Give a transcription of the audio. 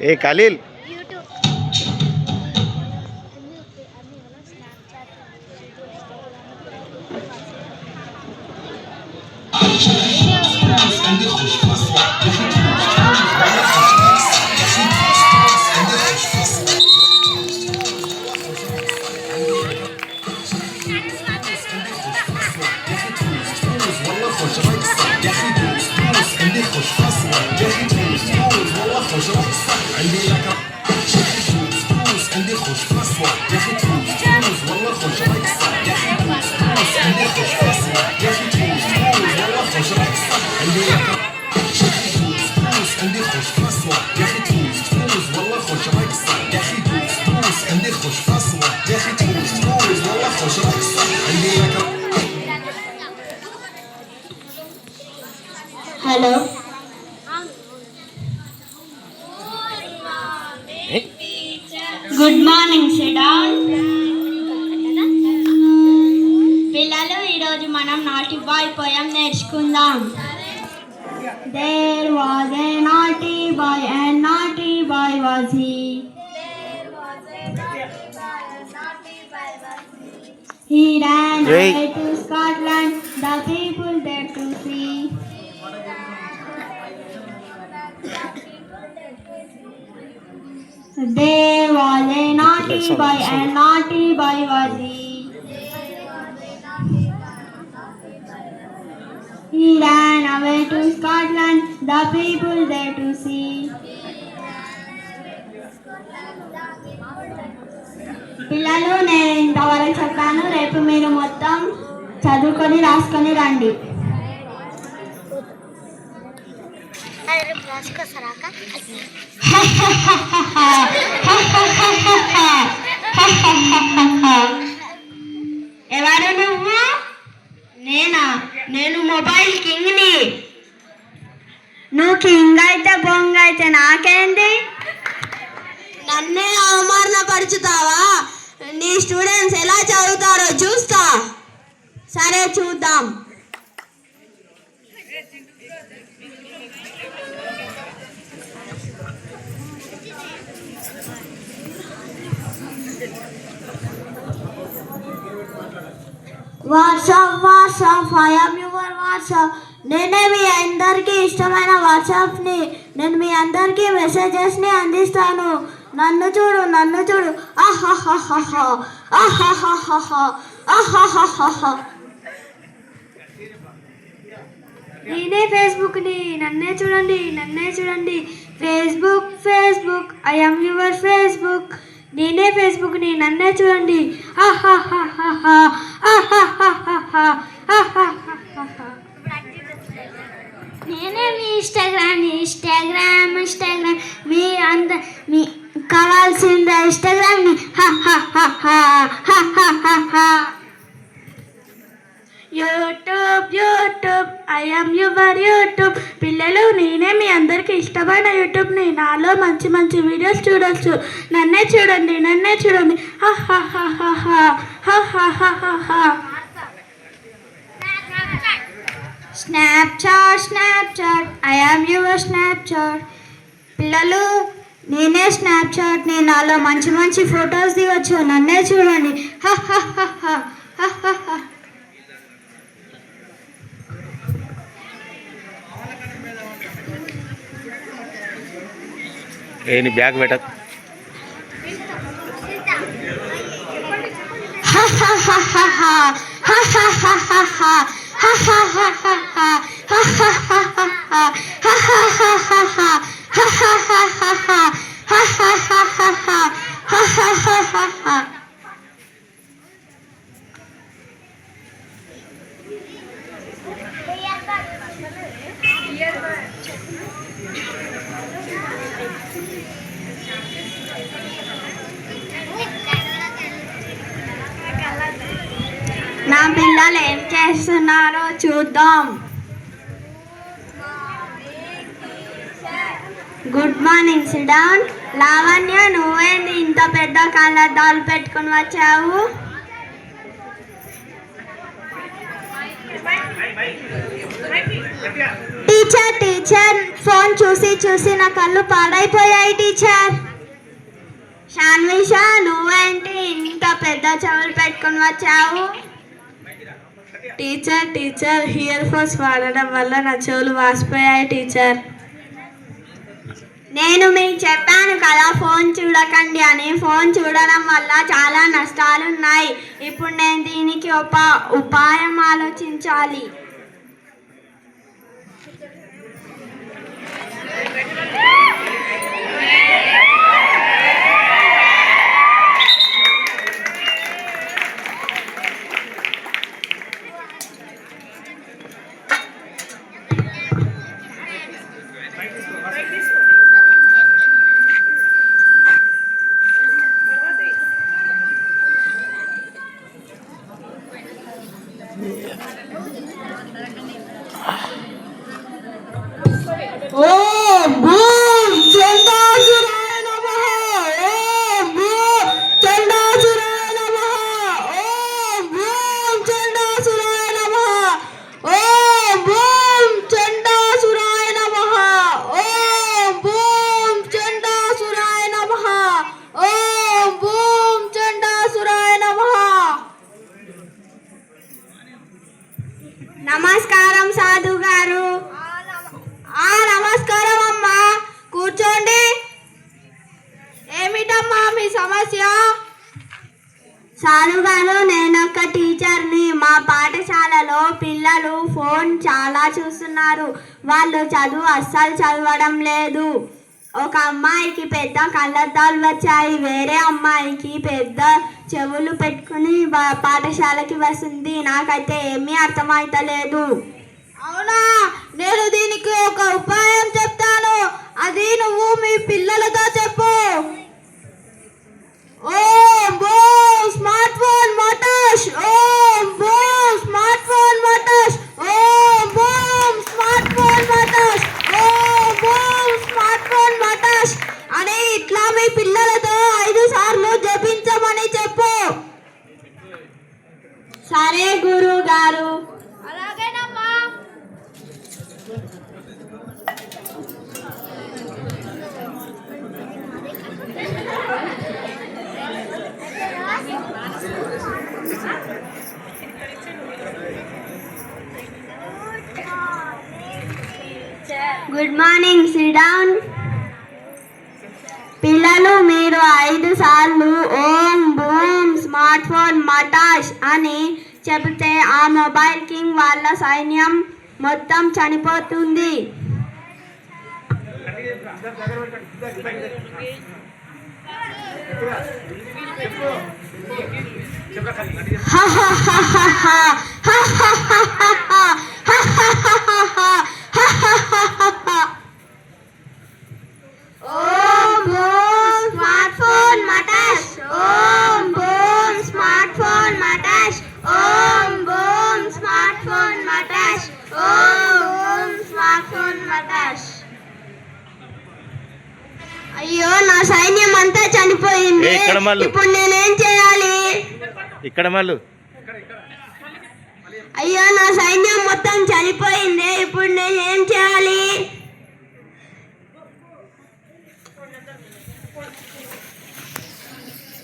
ఏ Khaleel hello good morning సిడాన్. పిల్లలు ఈరోజు మనం నాటి బాయ్ పోయం నేర్చుకుందాం. There was a naughty boy and naughty boy was he. He ran away to Scotland, the people there to see. There was a naughty boy and naughty boy was he. He ran away to Scotland, the people there to see. పిల్లలు నేను ఇంతవరకు చెప్పాను. రేపు మీరు మొత్తం చదువుకొని రాసుకొని రండి. ఎవరు నువ్వు? నేనా? నేను మొబైల్ కింగ్ని. నువ్వు కింగ్ అయితే బొంగ అయితే నాకేంటి? నన్నే అవమానపరుచుతావా? నీ స్టూడెంట్స్ ఎలా చదువుతారో చూస్తా. సరే చూద్దాం. WhatsApp I am your WhatsApp. నేనే మీ అందరికీ ఇష్టమైన వాట్సాప్ని. నేను మీ అందరికీ మెసేజెస్ని అందిస్తాను. నన్ను చూడు ఆహాహాహా ఆహాహాహా ఆహాహాహా. నేనే ఫేస్బుక్ని. నన్నే చూడండి Facebook I am your Facebook. నేనే ఫేస్బుక్ని. నన్నే చూడండి ఆహాహాహా ఆహాహాహా ఆహాహాహా. నేనే మీ ఇన్స్టాగ్రామ్ మీ కావాల్సిందే ఇన్స్టాగ్రామ్ని. YouTube I am your YouTube. పిల్లలు నేనే మీ అందరికీ ఇష్టమైన యూట్యూబ్ని. నాలో మంచి మంచి వీడియోస్ చూడొచ్చు. నన్నే చూడండి Snapchat I am your Snapchat. పిల్లలు నేనే స్నాప్చాట్ని. నాలో మంచి మంచి ఫొటోస్ దిగొచ్చు. నన్నే చూడండి నీ బ్యాగ్ పెట్ట. నా పిల్లలు ఏం చేస్తున్నారో చూద్దాం. Good morning సిడాన్. లావణ్య, నువ్వేంటి ఇంత పెద్ద కళ్ళద్దాలు పెట్టుకుని వచ్చావు? టీచర్ ఫోన్ చూసి చూసి నా కళ్ళు పాడైపోయాయి టీచర్. షాన్విష, నువ్వేంటి ఇంత పెద్ద చెవులు పెట్టుకుని వచ్చావు? టీచర్ హియర్ ఫోన్స్ వాడడం వల్ల నా చెవులు వాసిపోయాయి టీచర్. నేను మీకు చెప్పాను కదా ఫోన్ చూడకండి అని. ఫోన్ చూడడం వల్ల చాలా నష్టాలు ఉన్నాయి. ఇప్పుడు నేను దీనికి ఉపాయం ఆలోచించాలి. ఓం భూం చండాసురాయ నమః. ఓం భూం చండాసురాయ నమః. ఓం భూం చండాసురాయ నమః. ఓం భూం చండాసురాయ నమః. ఓం భూం చండాసురాయ నమః. ఓం భూం చండాసురాయ నమః. నమస్కారం సాధు గారు. నమస్కారం అమ్మా, కూర్చోండి. ఏమిటమ్మా మీ సమస్య? సాధు గారు, నేను ఒక టీచర్ని. మా పాఠశాలలో పిల్లలు ఫోన్ చాలా చూస్తున్నారు. వాళ్ళు చదువు అస్సలు చదవడం లేదు. ఒక అమ్మాయికి పెద్ద కళ్ళద్దాలు వచ్చాయి. వేరే అమ్మాయికి పెద్ద చెవులు పెట్టుకుని పాఠశాలకి వస్తుంది. నాకైతే ఏమీ అర్థమైతలేదు. అవునా, నేను దీనికి ఒక ఉపాయం చెప్తాను. అది నువ్వు మీ పిల్లలతో చెప్పు. ఓం బూమ్ స్మార్ట్ ఫోన్ మటాష్. ఓం బూమ్ స్మార్ట్ ఫోన్ మటాష్. ఓం బూమ్ స్మార్ట్ ఫోన్ మటాష్. ఓం బూమ్ స్మార్ట్ ఫోన్ మటాష్ అని ఇట్లా మీ పిల్లలతో 5 సార్లు జపించమని చెప్పు. సరే గురువు గారు. అలాగేనమ్మా. Good morning, SIT down. పిల్లలు, మీరు 5 సార్లు ఓం బూమ్ స్మార్ట్ ఫోన్ మటాష్ అని చెబితే ఆ మొబైల్ కింగ్ వాళ్ళ సైన్యం మొత్తం చనిపోతుంది. ఓం బూమ్ స్మార్ట్ ఫోన్ మటాష్. ఓం బూమ్ స్మార్ట్ ఫోన్ మటాష్. ఓం బూమ్ స్మార్ట్ ఫోన్ మటాష్. ఓం బూమ్ స్మార్ట్ ఫోన్ మటాష్. అయ్యో, నా సైన్యం అంతా చనిపోయింది. ఇప్పుడు నేనేం చేయాలి? ఇక్కడ మళ్ళు. అయ్యో, నా సైన్యం మొత్తం చనిపోయింది. ఇప్పుడు నేనేం చేయాలి?